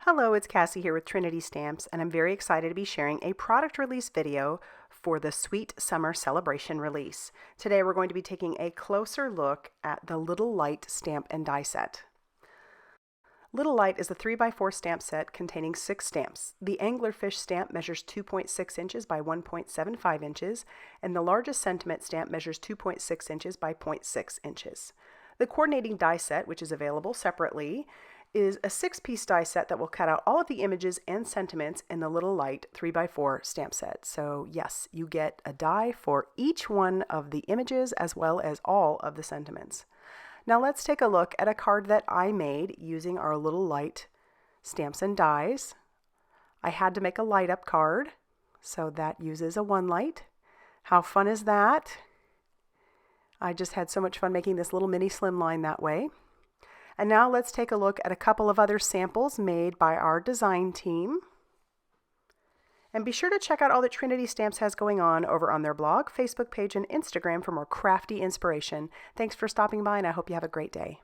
Hello, it's Cassie here with Trinity Stamps, and I'm very excited to be sharing a product release video for the Sweet Summer Celebration release. Today we're going to be taking a closer look at the Little Light stamp and die set. Little Light is a 3x4 stamp set containing 6 stamps. The anglerfish stamp measures 2.6 inches by 1.75 inches, and the largest sentiment stamp measures 2.6 inches by 0.6 inches. The coordinating die set, which is available separately, is a 6-piece die set that will cut out all of the images and sentiments in the Little Light 3x4 stamp set. So yes, you get a die for each one of the images as well as all of the sentiments. Now let's take a look at a card that I made using our Little Light stamps and dies. I had to make a light up card, so that uses a 1 light. How fun is that? I just had so much fun making this little mini slimline that way. And now let's take a look at a couple of other samples made by our design team. And be sure to check out all that Trinity Stamps has going on over on their blog, Facebook page, and Instagram for more crafty inspiration. Thanks for stopping by, and I hope you have a great day.